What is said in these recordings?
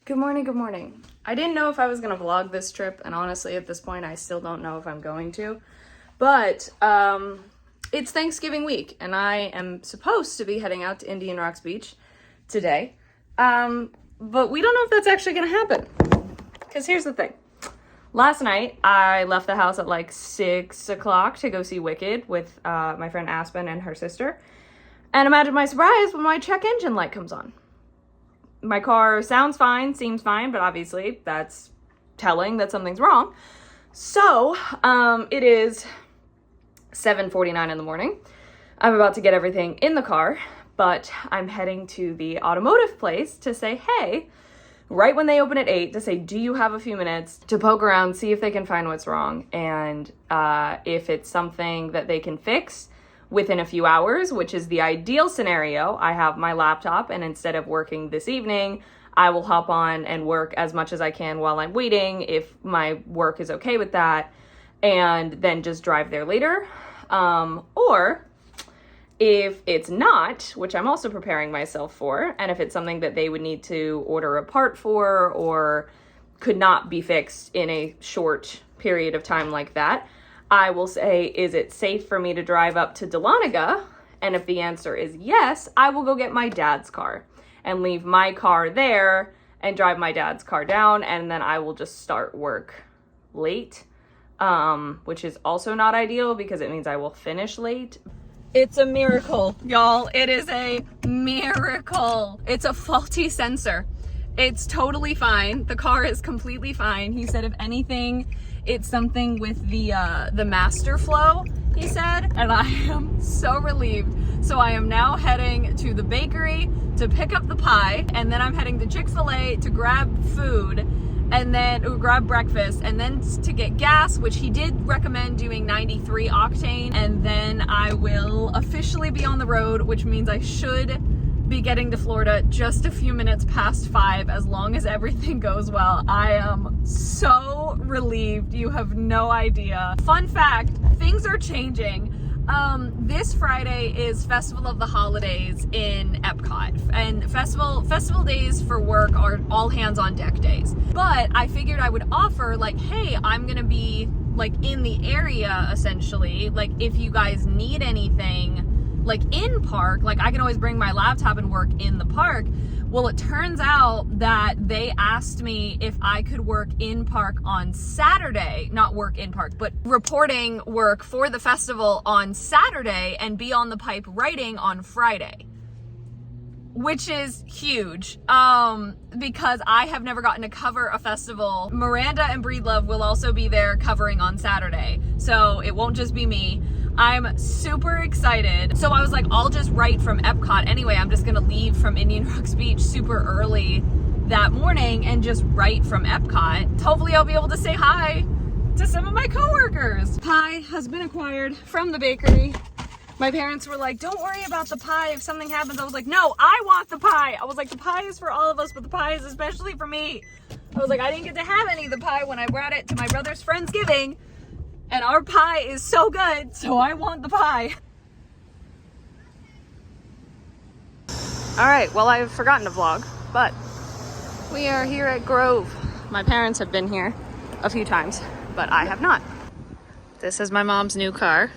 Good morning, good morning. I didn't know if I was gonna vlog this trip, and honestly at this point I still don't know if I'm going to, but it's Thanksgiving week and I am supposed to be heading out to Indian Rocks Beach today, but we don't know if that's actually gonna happen, because here's the thing. Last night I left the house at like 6 o'clock to go see Wicked with my friend Aspen and her sister, and imagine my surprise when my check engine light comes on. My car sounds fine, seems fine, but obviously that's telling that something's wrong. So it is 7:49 in the morning. I'm about to get everything in the car, but I'm heading to the automotive place to say, hey, right when they open at 8, to say, do you have a few minutes to poke around, see if they can find what's wrong, and if it's something that they can fix within a few hours, which is the ideal scenario. I have my laptop, and instead of working this evening, I will hop on and work as much as I can while I'm waiting, if my work is okay with that, and then just drive there later. Or if it's not, which I'm also preparing myself for, and if it's something that they would need to order a part for or could not be fixed in a short period of time like that, I will say, is it safe for me to drive up to Dahlonega? And if the answer is yes, I will go get my dad's car and leave my car there and drive my dad's car down, and then I will just start work late, which is also not ideal because it means I will finish late. It's a miracle, y'all. It is a miracle. It's a faulty sensor. It's totally fine. The car is completely fine. He said, if anything, it's something with the master flow, he said, and I am so relieved. So I am now heading to the bakery to pick up the pie, and then I'm heading to Chick-fil-A to grab food, and then grab breakfast, and then to get gas, which he did recommend doing 93 octane, and then I will officially be on the road, which means I should be getting to Florida just a few minutes past 5, as long as everything goes well. I am so relieved. You have no idea. Fun fact, things are changing. This Friday is Festival of the Holidays in EPCOT, and festival days for work are all hands on deck days. But I figured I would offer, like, hey, I'm gonna be like in the area essentially, like if you guys need anything like in park, like I can always bring my laptop and work in the park. Well, it turns out that they asked me if I could work in park on Saturday, not work in park, but reporting work for the festival on Saturday and be on the pipe writing on Friday, which is huge, because I have never gotten to cover a festival. Miranda and Breedlove will also be there covering on Saturday, so it won't just be me. I'm super excited. So I was like, I'll just write from EPCOT anyway. I'm just gonna leave from Indian Rocks Beach super early that morning and just write from EPCOT. Hopefully I'll be able to say hi to some of my coworkers. Pie has been acquired from the bakery. My parents were like, don't worry about the pie if something happens. I was like, no, I want the pie. I was like, the pie is for all of us, but the pie is especially for me. I was like, I didn't get to have any of the pie when I brought it to my brother's Friendsgiving. And our pie is so good, so I want the pie. All right, well, I've forgotten to vlog, but we are here at Grove. My parents have been here a few times, but I have not. This is my mom's new car.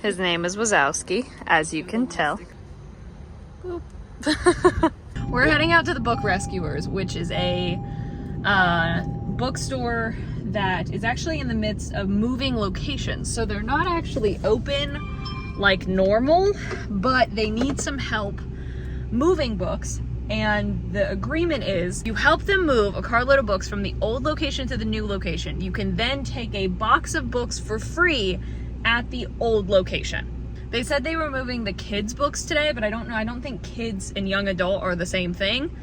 His name is Wazowski, as you can tell. Boop. We're heading out to the Book Rescuers, which is a bookstore that is actually in the midst of moving locations. So they're not actually open like normal, but they need some help moving books. And the agreement is you help them move a carload of books from the old location to the new location. You can then take a box of books for free at the old location. They said they were moving the kids' books today, but I don't know. I don't think kids and young adult are the same thing.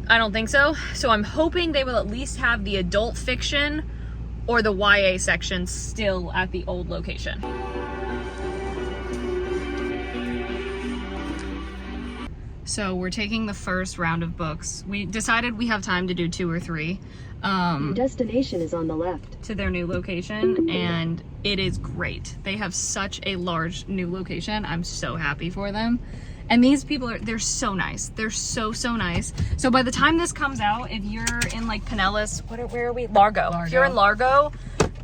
I don't think so. So I'm hoping they will at least have the adult fiction or the YA section still at the old location. So we're taking the first round of books. We decided we have time to do 2 or 3. Your destination is on the left. To their new location, and it is great. They have such a large new location. I'm so happy for them. And these people they're so nice. They're so nice. So by the time this comes out, if you're in like Pinellas, where are we? Largo. If you're in Largo,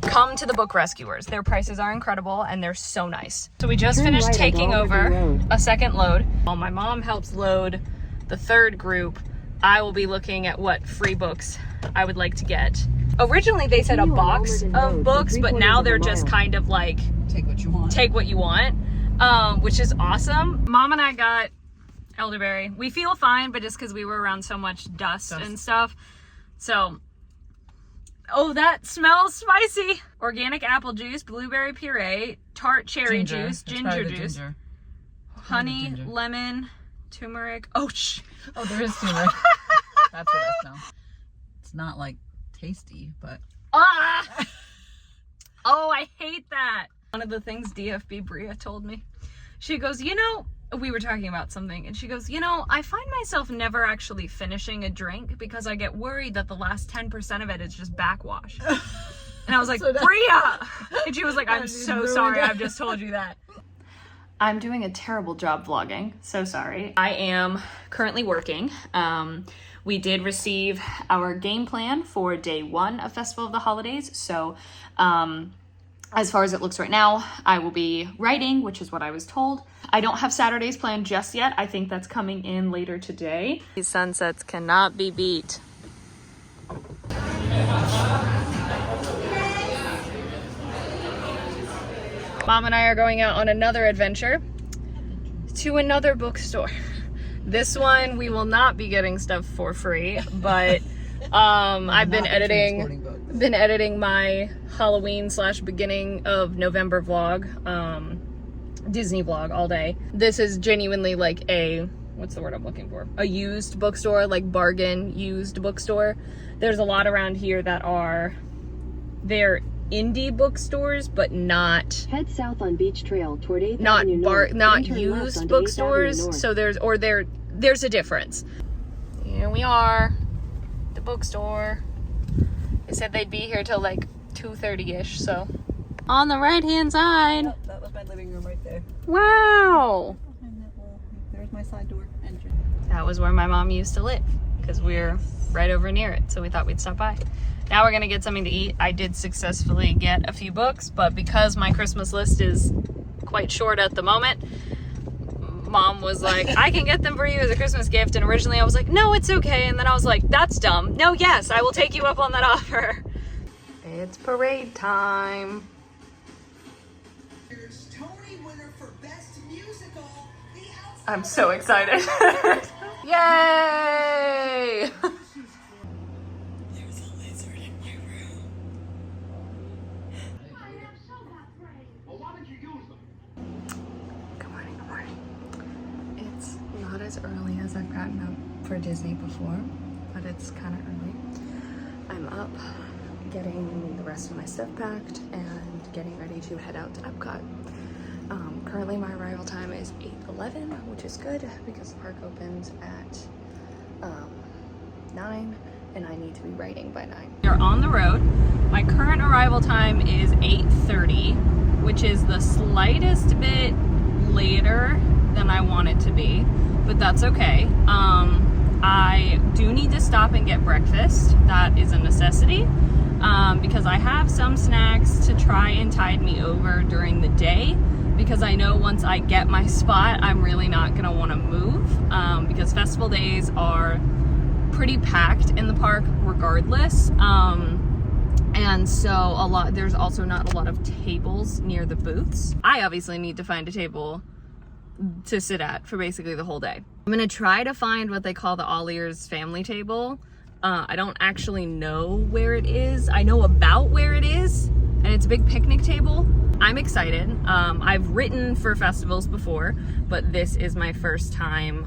come to the Book Rescuers. Their prices are incredible and they're so nice. So we just finished taking over a second load. While my mom helps load the third group, I will be looking at what free books I would like to get. Originally they said a box of books, but now they're just kind of like take what you want. Which is awesome. Mom and I got elderberry. We feel fine, but just because we were around so much dust and stuff. So, oh, that smells spicy. Organic apple juice, blueberry puree, tart cherry juice, ginger juice, honey, lemon, turmeric. Oh, oh, there is turmeric. That's what I smell. It's not like tasty, but. Ah! Oh, I hate that. One of the things DFB Bria told me, she goes, you know, we were talking about something, and she goes, you know, I find myself never actually finishing a drink because I get worried that the last 10% of it is just backwash. And I was like, Bria! And she was like, I'm so sorry, I've just told you that. I'm doing a terrible job vlogging, so sorry. I am currently working. We did receive our game plan for day 1 of Festival of the Holidays, so as far as it looks right now, I will be writing, which is what I was told. I don't have Saturdays planned just yet. I think that's coming in later today. These sunsets cannot be beat. Mom and I are going out on another adventure to another bookstore. This one, we will not be getting stuff for free, but I've been editing my Halloween / beginning of November vlog, Disney vlog all day. This is genuinely like what's the word I'm looking for? A used bookstore, like bargain used bookstore. There's a lot around here that they're indie bookstores, but not. Head south on Beach Trail toward 8th Avenue North, not used bookstores. So there's a difference. Here we are, the bookstore. They said they'd be here till like 2:30ish, so. On the right-hand side. Oh, that was my living room right there. Wow. There's my side door entrance. That was where my mom used to live, because we're right over near it, so we thought we'd stop by. Now we're gonna get something to eat. I did successfully get a few books, but because my Christmas list is quite short at the moment, Mom was like, I can get them for you as a Christmas gift. And originally I was like, no, it's okay. And then I was like, that's dumb. No, yes, I will take you up on that offer. It's parade time. I'm so excited. Yay! There's a lizard in my room. Good morning, good morning. It's not as early as I've gotten up for Disney before, but it's kind of early. I'm up, getting the rest of my stuff packed and getting ready to head out to EPCOT. Currently my arrival time is 8:11, which is good because the park opens at 9 and I need to be writing by 9. We're on the road. My current arrival time is 8:30, which is the slightest bit later than I want it to be, but that's okay. I do need to stop and get breakfast. That is a necessity, because I have some snacks to try and tide me over during the day, because I know once I get my spot, I'm really not gonna wanna move, because festival days are pretty packed in the park regardless. And so there's also not a lot of tables near the booths. I obviously need to find a table to sit at for basically the whole day. I'm gonna try to find what they call the AllEars family table. I don't actually know where it is. I know about where it is, and it's a big picnic table. I'm excited. I've written for festivals before, but this is my first time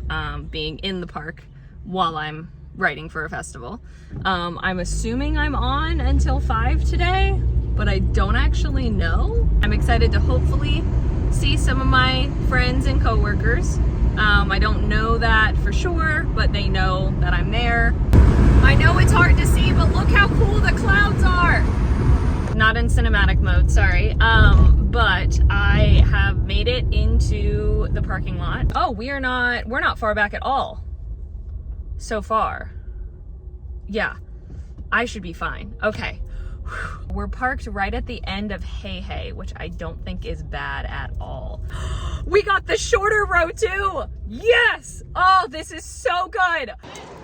being in the park while I'm writing for a festival. I'm assuming I'm on until 5 today, but I don't actually know. I'm excited to hopefully see some of my friends and coworkers. I don't know that for sure, but they know that I'm there. I know it's hard to see, but look how cool the clouds are. Not in cinematic mode, sorry. but I have made it into the parking lot. Oh, we're not far back at all so far. Yeah, I should be fine. Okay. We're parked right at the end of Hey Hey, which I don't think is bad at all. We got the shorter row too! Yes! Oh, this is so good!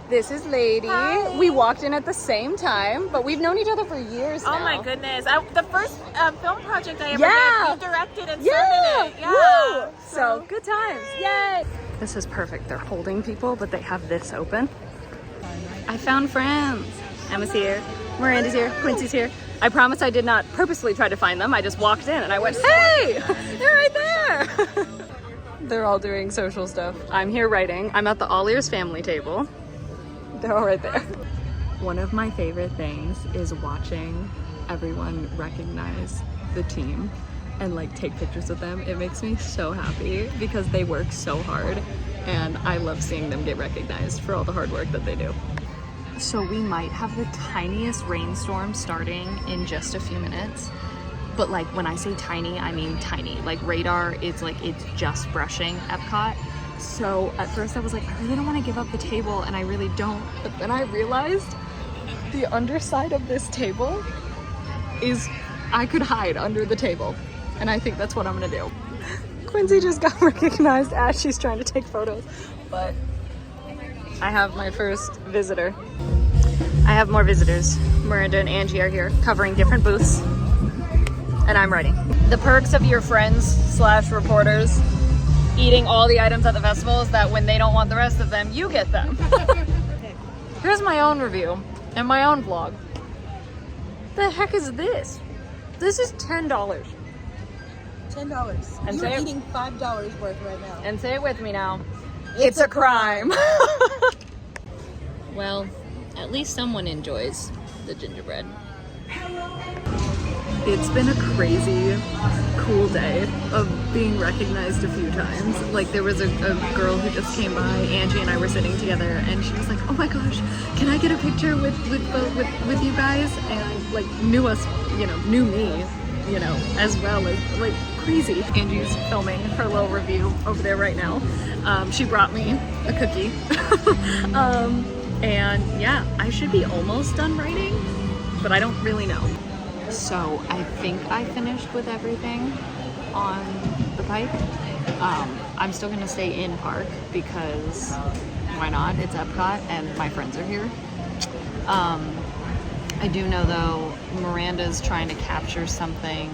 This is Lady. Hi. We walked in at the same time, but we've known each other for years now. Oh my goodness. The first film project I ever Yeah. did, you directed and Yeah! started it. Yeah. Woo! So, good times. Yay! This is perfect. They're holding people, but they have this open. I found friends. Emma's here. Miranda's here. Quincy's here. I promise I did not purposely try to find them. I just walked in and I went, hey! They're right there! They're all doing social stuff. I'm here writing. I'm at the AllEars family table. They're all right there. One of my favorite things is watching everyone recognize the team and like take pictures with them. It makes me so happy because they work so hard and I love seeing them get recognized for all the hard work that they do. So we might have the tiniest rainstorm starting in just a few minutes. But like when I say tiny, I mean tiny. Like radar, it's just brushing EPCOT. So at first I was like, I really don't want to give up the table, and I really don't. But then I realized the underside of this table is I could hide under the table. And I think that's what I'm gonna do. Quincy just got recognized as she's trying to take photos. But I have my first visitor. I have more visitors. Miranda and Angie are here covering different booths. And I'm writing. The perks of your friends / reporters eating all the items at the festival is that when they don't want the rest of them, you get them. Here's my own review and my own vlog. The heck is this? This is $10. $10. And You're say it- eating $5 worth right now. And say it with me now. It's a crime. Well, at least someone enjoys the gingerbread. It's been a crazy, cool day of being recognized a few times. Like there was a girl who just came by, Angie and I were sitting together, and she was like, "Oh my gosh, can I get a picture with you guys?" And like knew us, knew me, as well as like crazy. Angie's filming her little review over there right now. She brought me a cookie. And yeah, I should be almost done writing, but I don't really know. So I think I finished with everything on the bike. I'm still gonna stay in park because why not? It's EPCOT and my friends are here. I do know though, Miranda's trying to capture something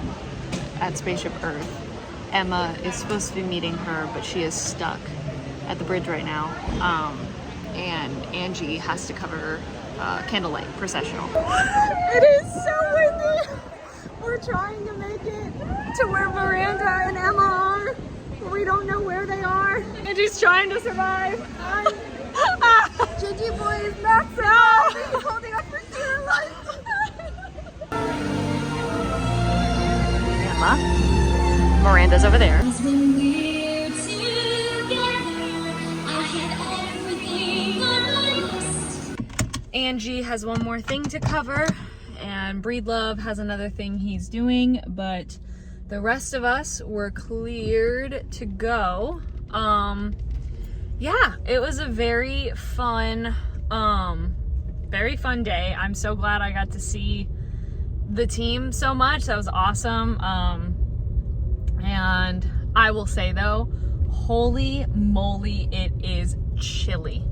at Spaceship Earth. Emma is supposed to be meeting her, but she is stuck at the bridge right now. And Angie has to cover Candlelight Processional. It is so windy! We're trying to make it to where Miranda and Emma are. We don't know where they are. Angie's trying to survive. Gingy boy is maxed out. He's holding up for dear life. Emma. Miranda's over there. Angie has one more thing to cover, and Breedlove has another thing he's doing, but the rest of us were cleared to go. Yeah, it was a very fun day. I'm so glad I got to see the team so much. That was awesome. And I will say though, holy moly, it is chilly.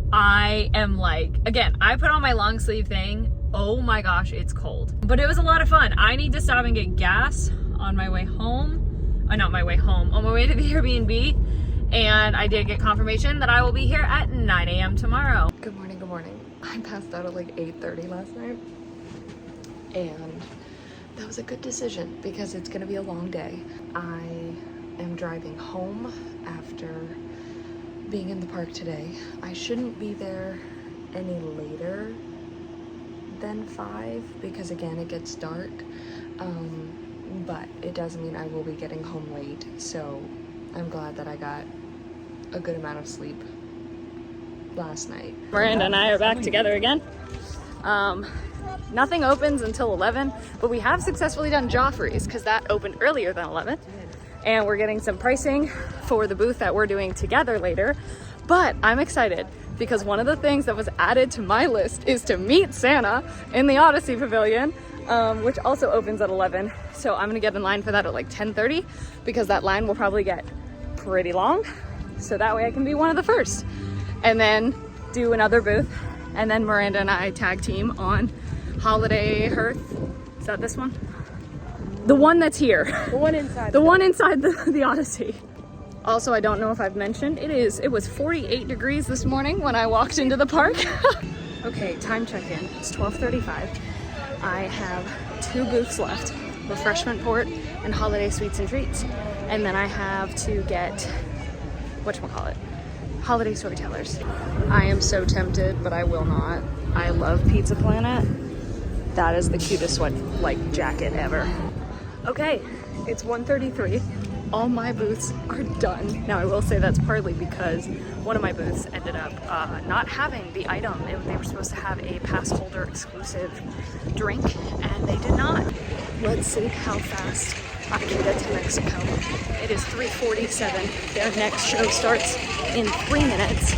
I am like, again, I put on my long sleeve thing. Oh my gosh, it's cold. But it was a lot of fun. I need to stop and get gas on my way home. Not my way home, on my way to the Airbnb. And I did get confirmation that I will be here at 9 a.m. tomorrow. Good morning, good morning. I passed out at like 8:30 last night. And that was a good decision because it's gonna be a long day. I am driving home after being in the park today. I shouldn't be there any later than 5 because again it gets dark, but it does mean I will be getting home late, so I'm glad that I got a good amount of sleep last night. Miranda and I are back together again. Nothing opens until 11, but we have successfully done Joffrey's because that opened earlier than 11. And we're getting some pricing for the booth that we're doing together later. But I'm excited because one of the things that was added to my list is to meet Santa in the Odyssey Pavilion, which also opens at 11. So I'm gonna get in line for that at like 10:30 because that line will probably get pretty long. So that way I can be one of the first. And then do another booth. And then Miranda and I tag team on Holiday Hearth. Is that this one? The one that's here. The one inside. The one inside the Odyssey. Also, I don't know if I've mentioned, it was 48 degrees this morning when I walked into the park. Okay, time check-in. It's 12:35. I have 2 booths left, Refreshment Port and Holiday Sweets and Treats. And then I have to get, whatchamacallit, Holiday Storytellers. I am so tempted, but I will not. I love Pizza Planet. That is the cutest jacket ever. Okay, it's 1:33. All my booths are done. Now I will say that's partly because one of my booths ended up not having the item. They were supposed to have a pass holder exclusive drink and they did not. Let's see how fast I can get to Mexico. It is 3:47. Their next show starts in 3 minutes,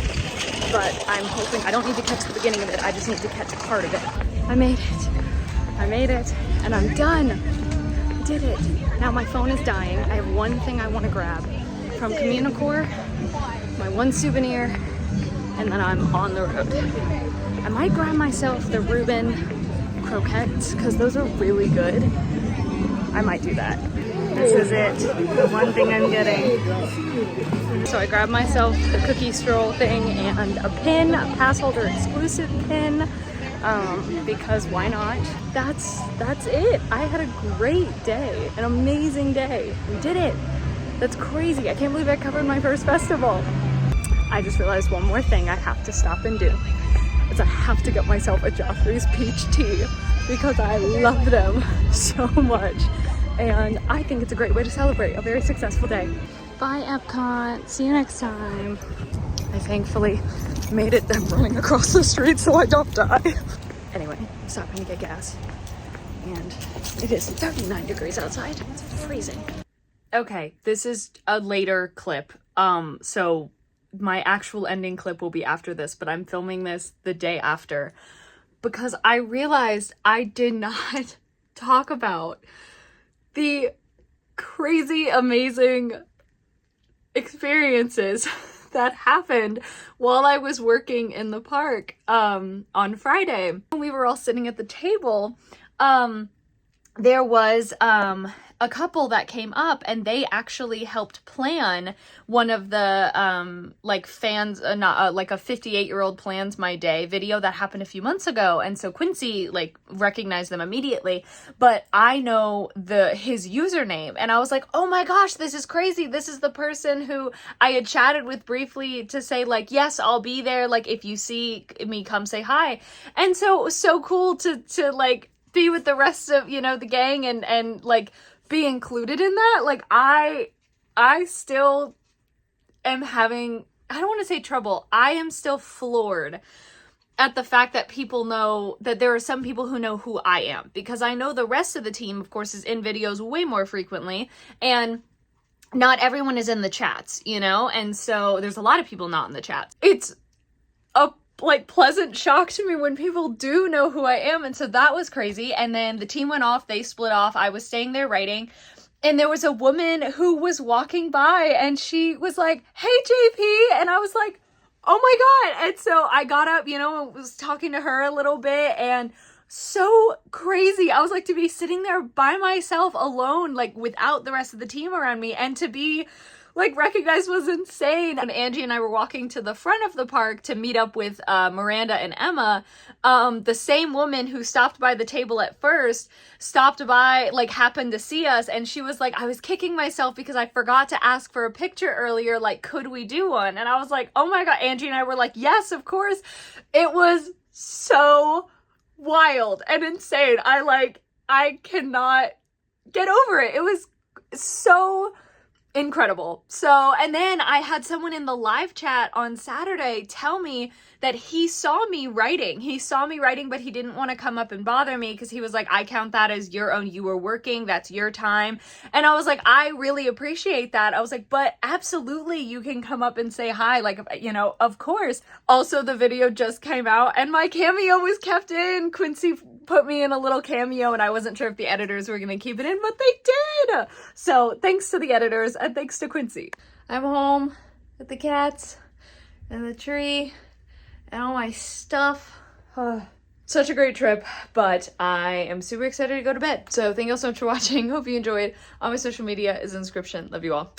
but I'm hoping, I don't need to catch the beginning of it, I just need to catch part of it. I made it, and I'm done. I did it. Now my phone is dying. I have one thing I want to grab from Communicore, my one souvenir, and then I'm on the road. I might grab myself the Reuben croquettes because those are really good. I might do that. This is it, the one thing I'm getting. So I grabbed myself the cookie stroll thing and a pin, a pass holder exclusive pin, because why not? That's it. I had a great day, an amazing day. We did it. That's crazy. I can't believe I covered my first festival. I just realized one more thing I have to stop and do. Is I have to get myself a Joffrey's peach tea because I love them so much. And I think it's a great way to celebrate a very successful day. Bye, EPCOT. See you next time. I thankfully made it them running across the street so I don't die. Anyway, stopping to get gas. And it is 39 degrees outside. It's freezing. Okay, this is a later clip. So my actual ending clip will be after this, but I'm filming this the day after because I realized I did not talk about the crazy, amazing experiences that happened while I was working in the park on Friday. When we were all sitting at the table, there was a couple that came up and they actually helped plan one of the fans, like a 58-year-old plans my day video that happened a few months ago. And so Quincy recognized them immediately, but I know his username and I was like, oh my gosh, this is crazy. This is the person who I had chatted with briefly to say yes, I'll be there. If you see me, come say hi. And so cool to be with the rest of, the gang and be included in that. I still am having, I don't want to say trouble. I am still floored at the fact that people know that there are some people who know who I am, because I know the rest of the team, of course, is in videos way more frequently, and not everyone is in the chats, and so there's a lot of people not in the chats. It's a pleasant shock to me when people do know who I am, and so that was crazy. And then the team went off, they split off, I was staying there writing, and there was a woman who was walking by and she was like, hey JP, and I was like, oh my god. And so I got up, was talking to her a little bit, and so crazy. I was to be sitting there by myself alone, without the rest of the team around me, and to be recognized was insane. And Angie and I were walking to the front of the park to meet up with Miranda and Emma. The same woman who stopped by the table at first stopped by, happened to see us, and she was like, I was kicking myself because I forgot to ask for a picture earlier, could we do one? And I was like, oh my god. Angie and I were like, yes, of course. It was so wild and insane. I cannot get over it. It was so incredible. So, and then I had someone in the live chat on Saturday tell me that he saw me writing. He saw me writing, but he didn't want to come up and bother me because he was like, I count that as your own. You were working. That's your time. And I was like, I really appreciate that. I was like, but absolutely, you can come up and say hi. Like, you know, of course. Also, the video just came out and my cameo was kept in. Quincy put me in a little cameo and I wasn't sure if the editors were going to keep it in, but they did. So thanks to the editors and thanks to Quincy. I'm home with the cats and the tree and all my stuff. Such a great trip, but I am super excited to go to bed. So thank you all so much for watching. Hope you enjoyed. All my social media is in the description. Love you all.